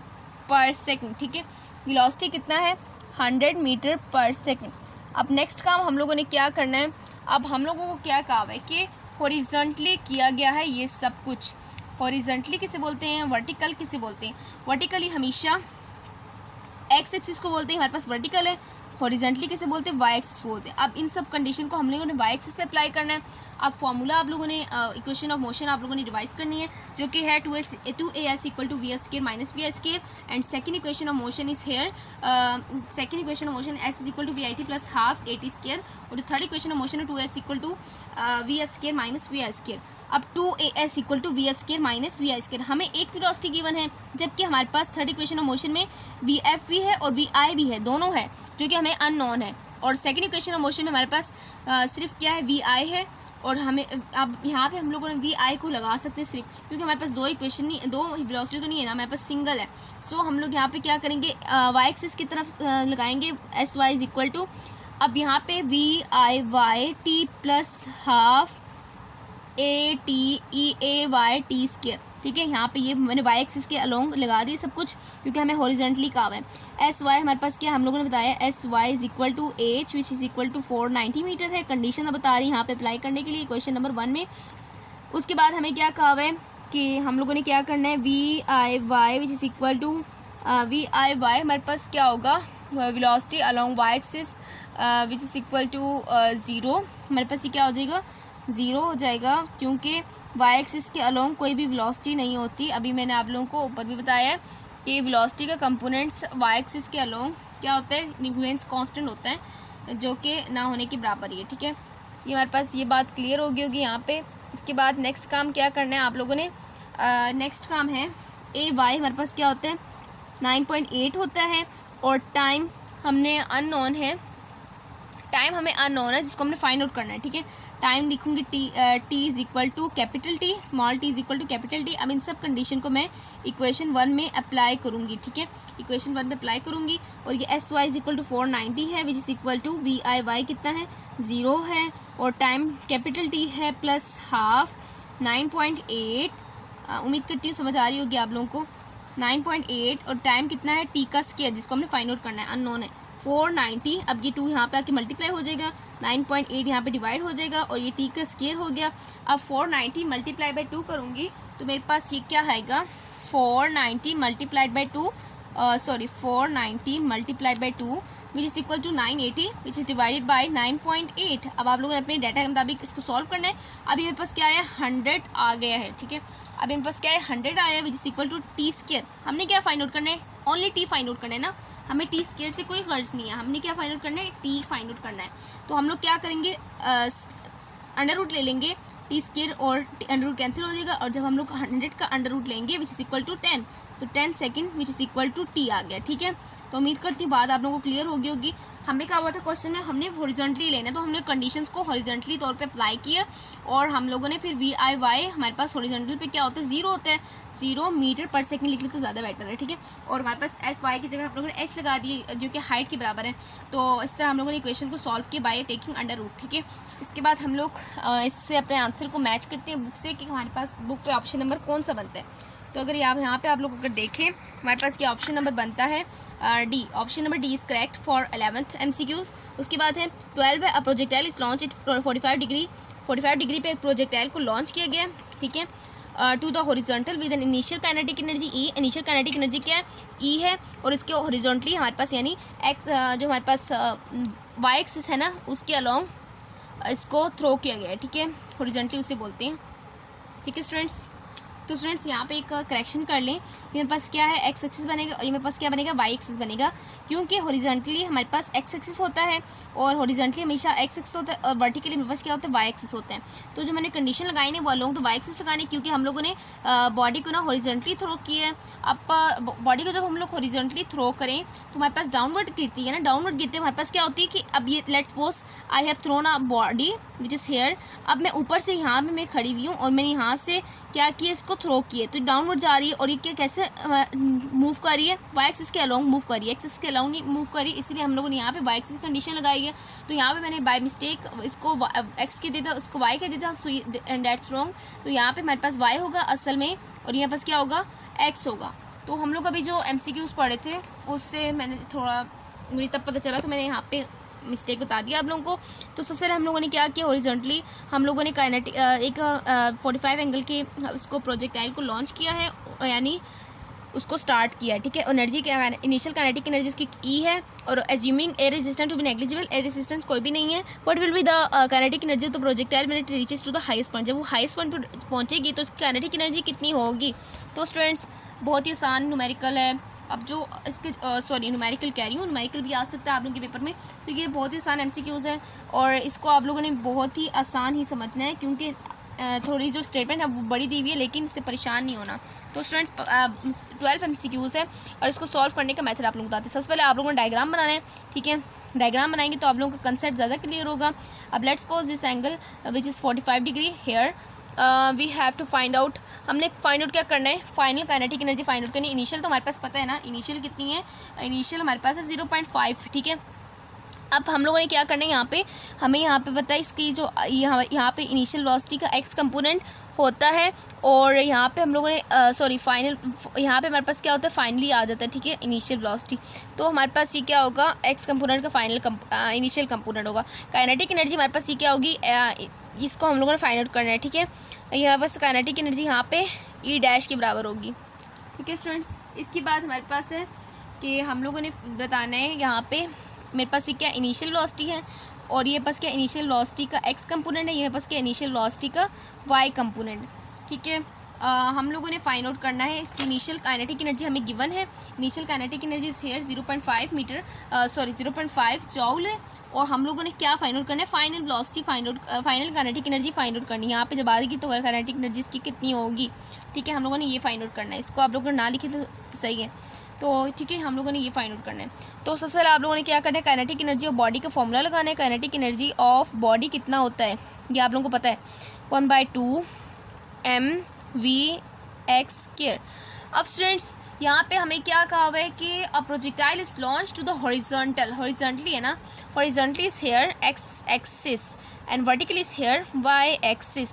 per second, ठीक है, वेलोसिटी कितना है 100 मीटर पर सेकंड। अब नेक्स्ट काम हम लोगों ने क्या करना है, अब हम लोगों को क्या कहा है कि हॉरिजॉन्टली किया गया है ये सब कुछ। हॉरिजॉन्टली किसे बोलते हैं, वर्टिकल किसे बोलते हैं, वर्टिकली हमेशा एक्स एक्सिस को बोलते हैं, हमारे पास वर्टिकल है। हॉरिजॉन्टली किसे बोलते हैं, वाई एक्सिस को बोलते हैं। अब इन सब कंडीशन को हम लोगों ने वाई एक्सिस पे अप्लाई करना है। अब फॉर्मूला आप लोगों ने इक्वेशन ऑफ मोशन आप लोगों ने रिवाइज करनी है, जो कि है 2as equal to v square minus v square. And second equation of motion is here, second equation of motion s is equal to v i t plus half a t square. और third equation of motion है 2s equal to v f square minus v i square. अब 2as equal to v f square minus v i square, हमें एक velocity given है, जबकि हमारे पास third equation of motion में वी एफ भी है और वी आई भी है, दोनों है जो कि हमें अननोन है। और सेकंड इक्वेशन ऑफ मोशन में हमारे पास सिर्फ क्या है, वी आई है। और हमें अब यहाँ पे हम लोगों ने वी आई को लगा सकते हैं सिर्फ, क्योंकि हमारे पास दो इक्वेशन नहीं, दो वेलोसिटी तो नहीं है ना, हमारे पास सिंगल है। सो हम लोग यहाँ पे क्या करेंगे, वाई एक्सिस की तरफ लगाएंगे, s y is equal to, अब यहाँ पे v i y t plus half a t e a y t square, ठीक है। यहाँ पे ये मैंने वाई एक्सिस के अलोंग लगा दिए सब कुछ, क्योंकि हमें हॉरिजॉन्टली कहा है। एस वाई हमारे पास क्या हम लोगों ने बताया, s y is equal to h which is equal to 490 metre है। कंडीशन बता रही है यहाँ पे अप्लाई करने के लिए क्वेश्चन नंबर 1 में। उसके बाद हमें क्या कहा है कि हम लोगों ने क्या करना है, v i y which is equal to v i y हमारे पास क्या होगा, velocity along y axis which is equal to 0। हमारे पास ये क्या हो जाएगा, 0 हो जाएगा, क्योंकि वाई एक्सिस के अलोंग कोई भी वेलोसिटी नहीं होती। अभी मैंने आप लोगों को ऊपर भी बताया है कि वेलोसिटी का कंपोनेंट्स वाई एक्सिस के अलोंग क्या होता है, मीन्स कांस्टेंट होता है, जो कि ना होने के बराबर ही है, ठीक है। ये हमारे पास ये बात क्लियर होगी यहाँ पे। इसके बाद नेक्स्ट काम क्या करना है आप लोगों ने, नेक्स्ट काम है ए वाई हमारे पास क्या होता है 9.8 होता है। और टाइम हमने अननोन है, टाइम हमें अननोन है जिसको हमने फाइंड आउट करना है, ठीक है। टाइम लिखूंगी t is equal to capital t, small t is equal to capital t. अब इन सब कंडीशन को मैं इक्वेशन 1 में अप्लाई करूँगी, ठीक है, इक्वेशन 1 में अप्लाई करूँगी। और ये s y is equal to 490 है which is equal to v i y कितना है 0 है, और टाइम कैपिटल टी है प्लस हाफ 9.8, उम्मीद करती हूँ समझ आ रही होगी आप लोगों को, 9.8। और टाइम कितना है टी का स्केयर जिसको हमने फाइंड आउट करना है, अननोन है 490। अब ये 2 यहाँ पे आके मल्टीप्लाई हो जाएगा, 9.8 यहाँ पे डिवाइड हो जाएगा, और ये टी का स्केयर हो गया। अब 490 मल्टीप्लाई बाई 2 करूँगी तो मेरे पास ये क्या आएगा, 490 multiplied by 2 490 multiplied by 2 which is equal to 980 which is divided by 9.8। अब आप लोगों ने अपने डाटा के मुताबिक इसको सॉल्व करना है। अभी मेरे पास क्या है 100 आ गया है, ठीक है। अभी मेरे पास क्या है 100 आया है which is equal to t square. हमने क्या फाइंड आउट करना है, ओनली टी फाइंड आउट करना है ना, हमें टी स्केयर से कोई गर्ज नहीं है, हमने क्या फाइंड आउट करना है, टी फाइंड आउट करना है। तो हम लोग क्या करेंगे, अंडर रूट ले लेंगे, टी स्केयर और अंडर रूट कैंसिल हो जाएगा। और जब हम लोग 100 का अंडर रूट लेंगे विच इज़ इक्वल टू 10, तो 10 second which is equal to t आ गया, ठीक है। तो उम्मीद करती हूँ बात आप लोगों को क्लियर होगी। हमें क्या हुआ था क्वेश्चन में, हमने हॉरिजॉन्टली लेना है तो हमने कंडीशंस को हॉरिजॉन्टली तौर पे अप्लाई किया और हम लोगों ने फिर VIY हमारे पास हॉरिजॉन्टल पे क्या होता है 0 होता है, 0 मीटर पर सेकंड लिख ले तो ज़्यादा बेटर है, ठीक है। और हमारे पास SY की जगह हम लोगों ने H लगा दी जो कि हाइट के बराबर है। तो इस तरह हम लोगों ने इक्वेशन को सॉल्व किया बाय टेकिंग अंडर रूट, ठीक है। इसके बाद हम लोग इससे अपने आंसर को मैच करते हैं बुक से कि हमारे पास बुक पे ऑप्शन नंबर कौन सा बनता है। तो अगर यहाँ पे आप लोग अगर देखें हमारे पास क्या ऑप्शन नंबर बनता है D, option number D is correct for 11th MCQs। उसके बाद है 12 है, a projectile is launch it 45 degree पे एक प्रोजेक्टाइल को लॉन्च किया गया, ठीक है, to the horizontal with an initial kinetic energy E. Initial kinetic energy क्या है, ई है, और इसके हॉरिजॉन्टली हमारे पास यानी एक्स जो हमारे पास वाई एक्सिस है ना उसके अलॉन्ग इसको थ्रो किया गया है, ठीक है, हॉरिजॉन्टली उसे बोलते हैं, ठीक है स्टूडेंट्स। तो स्टूडेंट्स यहाँ पे एक करेक्शन कर लें, मेरे पास क्या है एक्स एक्सिस बनेगा और ये मेरे पास क्या बनेगा वाई एक्सिस बनेगा, क्योंकि हॉरिजॉन्टली हमारे पास एक्स एक्सिस होता है और हॉरिजॉन्टली हमेशा एक्स एक्सिस होता है और वर्टिकली मेरे पास क्या होता है वाई एक्सिस होता है। तो जो मैंने कंडीशन लगाई है वो अलोंग तो वाई एक्सिस लगानी, क्योंकि हम लोगों ने बॉडी को ना हॉरिजॉन्टली थ्रो किया है। अब बॉडी को जब हम लोग हॉरिजॉन्टली थ्रो करें तो हमारे पास डाउनवर्ड गिरती है ना, डाउनवर्ड गिरते हमारे पास क्या होती है कि अब ये let's suppose I have thrown a body which is here, अब मैं ऊपर से यहाँ पे मैं खड़ी हुई हूँ और मैंने यहाँ से क्या किया इसको थ्रो किए, तो डाउनवर्ड जा रही है और ये क्या कैसे मूव कर रही है वाई एक्सिस के अलोंग मूव कर रही है, एक्सिस के अलोंग नहीं मूव कर रही, इसलिए हम लोगों ने यहाँ पे वाई एक्सिस कंडीशन लगाई है। तो यहाँ पे मैंने बाय मिस्टेक इसको एक्स के दिया था, इसको वाई के दिया था, सो एंड दैट्स रॉन्ग। तो यहाँ पे हमारे पास वाई होगा असल में और यहाँ पास क्या होगा एक्स होगा। तो हम लोग अभी जो MCQs पढ़े थे उससे मैंने थोड़ा मुझे तब पता चला तो मैंने यहाँ पे मिस्टेक बता दिया आप लोगों को। तो सबसे पहले हम लोगों ने क्या किया, हॉरिजॉन्टली हम लोगों ने काइनेटिक एक 45 एंगल के उसको प्रोजेक्टाइल को लॉन्च किया है, यानी उसको स्टार्ट किया है, ठीक है। एनर्जी के इनिशियल काइनेटिक एनर्जी उसकी ई है और assuming air resistance to be negligible, air resistance कोई भी नहीं है, what will be the kinetic energy to projectile when it reaches to the highest point, जब वो हाईएस्ट पॉइंट पर पहुंचेगी तो उसकी काइनेटिक एनर्जी कितनी होगी। तो स्टूडेंट्स बहुत ही आसान न्यूमेरिकल है। अब जो इसके न्यूमेरिकल कह रही हूँ, न्यूमेरिकल भी आ सकता है आप लोगों के पेपर में, तो ये बहुत ही आसान MCQs है और इसको आप लोगों ने बहुत ही आसान ही समझना है, क्योंकि थोड़ी जो स्टेटमेंट है वो बड़ी दी हुई है लेकिन इससे परेशान नहीं होना। तो स्टूडेंट्स 12 MCQs है और इसको सॉल्व करने का मेथड आप लोग बताते हैं। सबसे पहले आप लोगों ने डायग्राम बनाना है, ठीक है, डायग्राम बनाएंगे तो आप लोगों का कंसेप्ट ज़्यादा क्लियर होगा। अब let's suppose this angle which is 45 degree here, we have to find out, हमने फाइंड आउट क्या करना है, final kinetic energy find out करनी है। इनिशियल तो हमारे पास पता है ना, इनिशियल कितनी है, इनिशियल हमारे पास है 0.5, ठीक है। अब हम लोगों ने क्या करना है, यहाँ पे हमें यहाँ पे पता है इसकी जो यहाँ पे इनिशियल वेलोसिटी का एक्स कंपोनेंट होता है और यहाँ पे हम लोगों ने फाइनल यहाँ पे हमारे पास क्या होता है फाइनली आ जाता है, ठीक है, इनिशियल वेलोसिटी। तो हमारे पास ये क्या होगा एक्स कंपोनेंट का फाइनल इनिशियल कंपोनेंट होगा। काइनेटिक एनर्जी हमारे पास ये क्या होगी, इसको हम लोगों ने फाइंड आउट करना है, ठीक है। यहाँ पास काइनेटिक एनर्जी यहाँ पे ई डैश के बराबर होगी, ठीक है स्टूडेंट्स। इसके बाद हमारे पास है कि हम लोगों ने बताना है यहाँ पे मेरे पास ये क्या इनिशियल वेलोसिटी है और ये पास क्या इनिशियल वेलोसिटी का एक्स कंपोनेंट है, ये पास क्या इनिशियल वेलोसिटी का वाई कंपोनेंट, ठीक है। हम लोगों ने फाइंड आउट करना है इसकी इनिशियल काइनेटिक एनर्जी हमें गिवन है। Initial kinetic energy is here 0.5 जॉल है और हम लोगों ने क्या फाइंड आउट करना है final velocity final kinetic energy find out करनी है। यहाँ पे जब आएगी तो काइनेटिक एनर्जी इसकी कितनी होगी, ठीक है, हम लोगों ने ये फाइंड आउट करना है। इसको आप लोगों ने ना लिखे तो सही है, तो ठीक है हम लोगों ने ये फाइंड आउट करना है। तो सबसे पहले आप लोगों ने क्या करना है, काइनेटिक एनर्जी ऑफ बॉडी का फॉर्मूला लगाना है। काइनेटिक एनर्जी ऑफ बॉडी कितना होता है ये आप लोगों को पता है 1/2 mv/x²। अब स्टूडेंट्स यहाँ पे हमें क्या कहा हुआ है कि a projectile is launch to the horizontal, horizontally है ना, horizontally is here x axis and vertically is here y axis.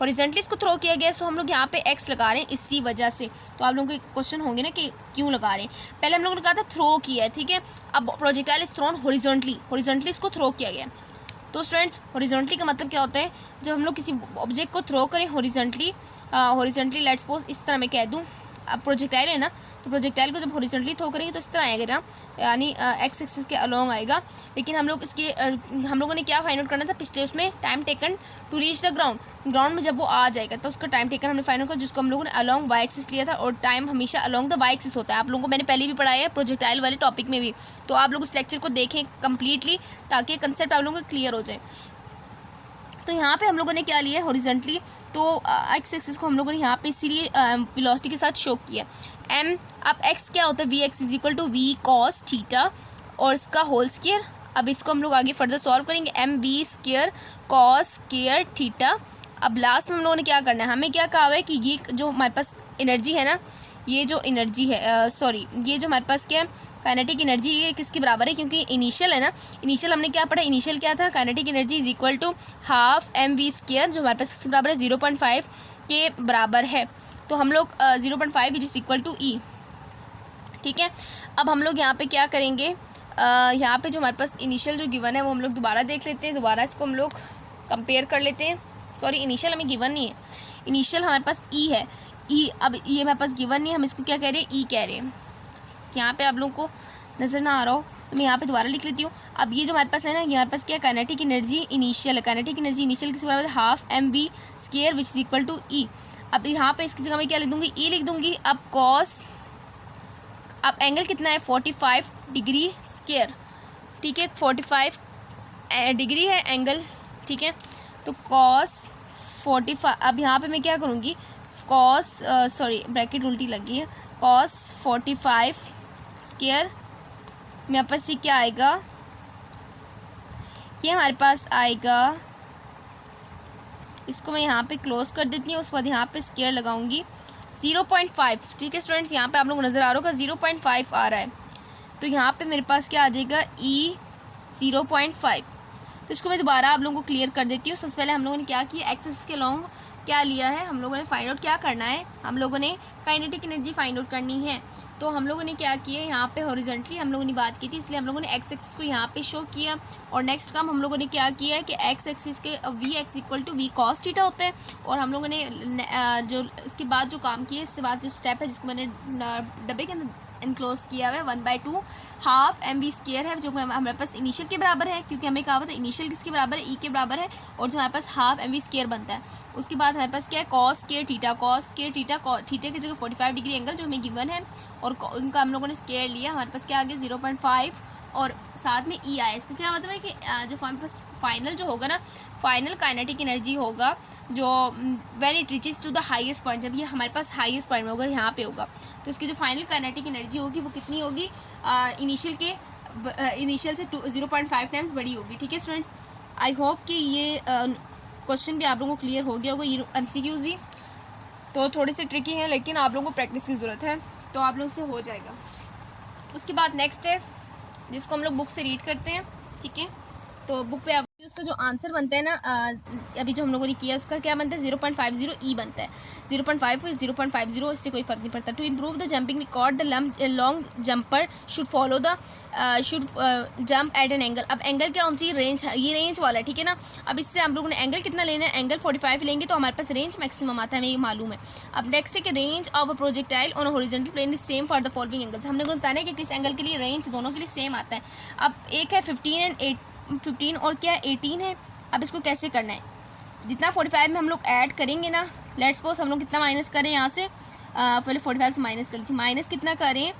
Horizontally इसको थ्रो किया गया, सो हम लोग यहाँ पे x लगा रहे हैं इसी वजह से। तो आप लोगों के क्वेश्चन होंगे ना कि क्यों लगा रहे हैं, पहले हम लोगों ने कहा था थ्रो किया है, ठीक है। अब प्रोजेक्टाइल इज थ्रोन हॉरिजॉन्टली इसको थ्रो किया गया। तो स्टूडेंट्स हॉरिजॉन्टली का मतलब क्या होता है, जब हम लोग किसी ऑब्जेक्ट को थ्रो करें हॉरिजॉन्टली लेट्स सपोज इस तरह मैं कह दूँ, अब प्रोजेक्टाइल है ना, तो प्रोजेक्टाइल को जब हॉरिजॉन्टली थ्रो करेंगे तो इस तरह आएगा ना, यानी एक्स एक्सिस के अलोंग आएगा। लेकिन हम लोगों ने क्या फाइंड आउट करना था पिछले उसमें, time taken to reach the ground में जब वो आ जाएगा तो उसका टाइम टेकन हमने फाइंड आउट किया, जिसको हम लोगों ने अलोंग वाई एक्सिस लिया था और टाइम हमेशा अलोंग द वाई एक्सिस होता है। आप लोगों को मैंने पहले भी पढ़ाया है प्रोजेक्टाइल वाले टॉपिक में भी, तो आप लोग इस लेक्चर को देखें कम्प्लीटली ताकि कंसेप्ट आप लोगों को क्लियर हो जाए। तो यहाँ पे हम लोगों ने क्या लिया है हॉरिजॉन्टली, तो एक्स एक्सिस को हम लोगों ने यहाँ पे इसीलिए वेलोसिटी के साथ शो किया एम। अब एक्स क्या होता है V X is equal to V cos theta और इसका होल स्क्वायर अब इसको हम लोग आगे फर्दर सॉल्व करेंगे। M we square cos square theta. अब लास्ट में हम लोगों ने क्या करना है, हमें क्या कहा हुआ है कि ये जो हमारे पास एनर्जी है ना, ये जो एनर्जी है ये जो हमारे पास क्या है काइनेटिक एनर्जी, ये किसके बराबर है, क्योंकि इनिशियल है ना, इनिशियल हमने क्या पढ़ा, इनिशियल क्या था, kinetic energy is equal to half M we square, जो हमारे पास किसके बराबर है 0.5 के बराबर है। तो हम लोग 0.5 विच इज इक्वल टू ई। ठीक है, अब हम लोग यहाँ पे क्या करेंगे, यहाँ पे जो हमारे पास इनिशियल जो गिवन है वो हम लोग दोबारा देख लेते हैं, दोबारा इसको हम लोग कंपेयर कर लेते हैं। सॉरी, इनिशियल हमें गिवन नहीं है, इनिशियल हमारे पास ई है, ई। अब ये हमारे पास गिवन नहीं है, हम इसको क्या कह रहे हैं, ई कह रहे हैं। यहाँ पे आप लोगों को नज़र ना आ रहा हो तो मैं यहाँ पे दोबारा लिख लेती हूँ। अब ये जो हमारे पास है ना, ये हमारे पास क्या काइनेटिक एनर्जी इनिशियल है, काइनेटिक एनर्जी इनिशियल किसके बराबर है, half M we square which is equal to e. अब यहाँ पे इसकी जगह मैं क्या लिख दूँगी, ई लिख दूँगी। अब कॉस, अब एंगल कितना है 45 डिग्री स्क्वायर। ठीक है, 45 डिग्री है एंगल। ठीक है, तो कॉस 45, अब यहाँ पे मैं क्या करूँगी, कॉस सॉरी ब्रैकेट उल्टी लगी है, कॉस 45 स्क्वायर मेरे पास ये क्या आएगा, ये हमारे पास आएगा, इसको मैं यहाँ पे क्लोज कर देती हूँ, उसके बाद यहाँ पे स्क्वायर लगाऊंगी 0.5। ठीक है स्टूडेंट्स, यहाँ पे आप लोग को नज़र आ रहा होगा 0.5 आ रहा है, तो यहाँ पे मेरे पास क्या आ जाएगा, ई 0.5। तो इसको मैं दोबारा आप लोगों को क्लियर कर देती हूँ। सबसे पहले हम लोगों ने क्या किया, एक्सिस के लॉन्ग क्या लिया है, हम लोगों ने फाइंड आउट क्या करना है, हम लोगों ने काइनेटिक एनर्जी फाइंड आउट करनी है। तो हम लोगों ने क्या किया, यहाँ पे हॉरिजॉन्टली हम लोगों ने बात की थी, इसलिए हम लोगों ने एक्स एक्सिस को यहाँ पे शो किया। और नेक्स्ट काम हम लोगों ने क्या किया है कि एक्स एक्सिस के V X equal to V cos theta होता है। और हम लोगों ने जो उसके बाद जो काम किया, इसके बाद जो स्टेप है जिसको मैंने डब्बे के अंदर इनक्लोज किया हुआ है 1/2 हाफ एम वी स्क्वायर है, जो हमारे पास इनिशियल के बराबर है, क्योंकि हमें कहा हुआ था इनिशियल किसके बराबर है, ई के बराबर है, और जो हमारे पास हाफ एम वी स्क्वायर बनता है। उसके बाद हमारे पास क्या है, cos square theta, cos square theta, theta की जगह 45 डिग्री एंगल जो हमें गिवन है, और उनका हम लोगों ने स्क्वायर लिया, हमारे पास क्या आ गया 0.5 और साथ में ई आया। इसका क्या मतलब है कि जो हमारे पास फाइनल जो होगा ना, फाइनल काइनेटिक एनर्जी होगा जो when it reaches to the highest point, जब ये हमारे पास हाईएस्ट पॉइंट में होगा, यहाँ पे होगा, तो इसकी जो फाइनल काइनेटिक एनर्जी होगी वो कितनी होगी, इनिशियल से 0.5 टाइम्स बड़ी होगी। ठीक है स्टूडेंट्स, आई होप कि ये क्वेश्चन भी आप लोगों को क्लियर हो गया होगा। ये MCQs भी तो थोड़े से ट्रिकी हैं, लेकिन आप लोगों को प्रैक्टिस की ज़रूरत है, तो आप लोग से हो जाएगा। उसके बाद नेक्स्ट है जिसको हम लोग बुक से रीड करते हैं। ठीक है, तो बुक पे आप उसका जो आंसर बनता है ना, अभी जो हम लोगों ने किया उसका क्या बनता है, 0.50 ई बनता है। 0.5 0.50, इससे कोई फ़र्क नहीं पड़ता। To improve the jumping record the long jumper should follow the should jump at an angle. अब एंगल क्या होना चाहिए, रेंज, ये रेंज वाला है। ठीक है ना, अब इससे हम लोगों ने एंगल कितना लेना है, एंगल 45 लेंगे तो हमारे पास रेंज मैक्सिमम आता है, हमें ये मालूम है। अब नेक्स्ट है कि range of a projectile on horizontal plane is same for the following angles. हम लोगों ने बताया कि किस एंगल के लिए रेंज दोनों के लिए सेम आता है। अब एक है 15 और क्या 18 है। अब इसको कैसे करना है, जितना 45 में हम लोग ऐड करेंगे ना, लेट्स सपोज हम लोग कितना माइनस करें यहाँ से, पहले 45 से माइनस कर ली थी, माइनस कितना करें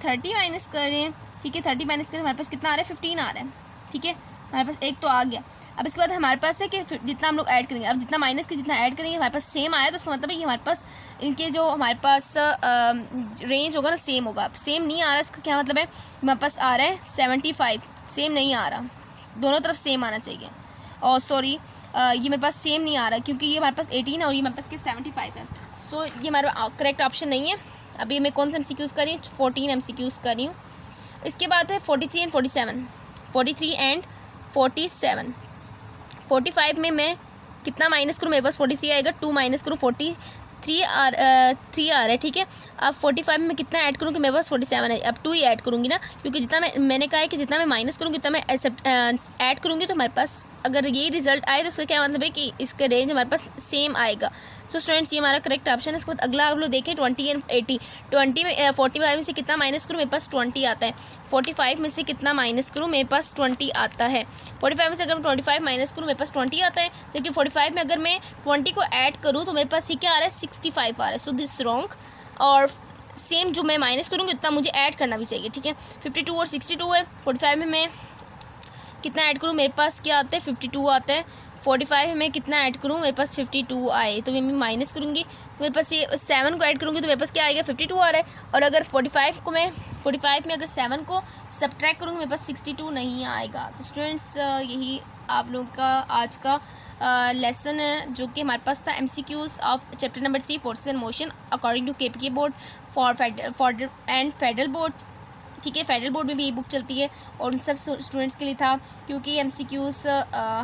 30 माइनस करें। ठीक है, 30 माइनस करें, हमारे पास कितना आ रहा है 15 आ रहा है। ठीक है, हमारे पास एक तो आ गया। अब इसके बाद हमारे पास है कि जितना हम लोग ऐड करेंगे, अब जितना माइनस के जितना ऐड करेंगे हमारे पास सेम आया, तो उसका मतलब है कि हमारे पास इनके जो हमारे पास रेंज होगा ना सेम होगा। सेम नहीं आ रहा, इसका क्या मतलब है, हमारे पास आ रहा है 75, सेम नहीं आ रहा, दोनों तरफ सेम आना चाहिए। और सॉरी ये मेरे पास सेम नहीं आ रहा, क्योंकि ये हमारे पास 18 है और ये मेरे पास 75 है। सो ये हमारा करेक्ट ऑप्शन नहीं है। अभी मैं कौन सा MCQs कर रही हूँ, 14 MCQs कर रही हूँ। इसके बाद है 43 एंड 47, 43 एंड 47। 45 में मैं कितना माइनस करूँ, मेरे पास 43 आएगा, 2 माइनस करूँ 43 3 आ रहा है। ठीक है, अब 45 में कितना ऐड करूँ कि मेरे पास 47 है, अब 2 ही ऐड करूँगी ना, क्योंकि जितना मैंने कहा है कि जितना मैं माइनस करूँगी उतना मैं ऐड करूँगी, तो हमारे पास अगर यही रिजल्ट आए तो उसका क्या मतलब है कि इसका रेंज हमारे पास सेम आएगा। सो स्टूडेंट्स ये हमारा करेक्ट ऑप्शन है। इसके बाद अगला आप लोग देखें 20 एंड 80। 20 में 45 में से कितना माइनस करूँ, मेरे पास 20 आता है। 45 में से कितना माइनस करूँ, मेरे पास 20 आता है। 45 में से अगर मैं 25 माइनस करूँ, मेरे पास 20 आता है। जबकि 45 में अगर मैं 20 को ऐड करूँ तो मेरे पास ये क्या आ रहा है 65 आ रहा है। सो दिस रॉन्ग, और सेम जो मैं माइनस करूँगी उतना मुझे ऐड करना भी चाहिए। ठीक है, 52 और 62 है। 45 में मैं कितना ऐड करूँ, मेरे पास क्या आता है 52 आता है। 45 में कितना ऐड करूँ, मेरे पास 52 आए, तो मैं माइनस करूँगी तो मेरे पास ये 7 को ऐड करूँगी तो मेरे पास क्या आएगा, 52 आ रहा है। और अगर 45 में अगर 7 को सब्ट्रैक्ट करूँगी मेरे पास 62 नहीं आएगा। तो स्टूडेंट्स यही आप लोगों का आज का लेसन है जो कि हमारे पास था, MCQs of chapter number 3 forces and motion according to KPK board for and federal board. ठीक है, फेडरल बोर्ड में भी ये बुक चलती है और उन सब स्टूडेंट्स के लिए था, क्योंकि MCQs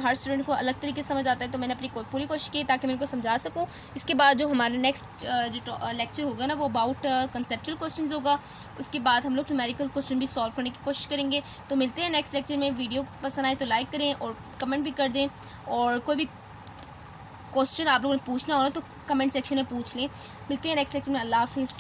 हर स्टूडेंट को अलग तरीके से समझ आता है, तो मैंने अपनी पूरी कोशिश की ताकि मैं इनको समझा सकूं। इसके बाद जो हमारा नेक्स्ट जो लेक्चर होगा ना वो अबाउट कंसेप्चुअल क्वेश्चंस होगा। उसके बाद हम लोग न्यूमेरिकल क्वेश्चन भी सॉल्व करने की कोशिश करेंगे। तो मिलते हैं नेक्स्ट लेक्चर में। वीडियो पसंद आए तो लाइक करें और कमेंट भी कर दें, और कोई भी क्वेश्चन आप लोगों ने पूछना हो ना तो कमेंट सेक्शन में पूछ लें। मिलते हैं नेक्स्ट लेक्चर में। अल्लाह हाफिज़।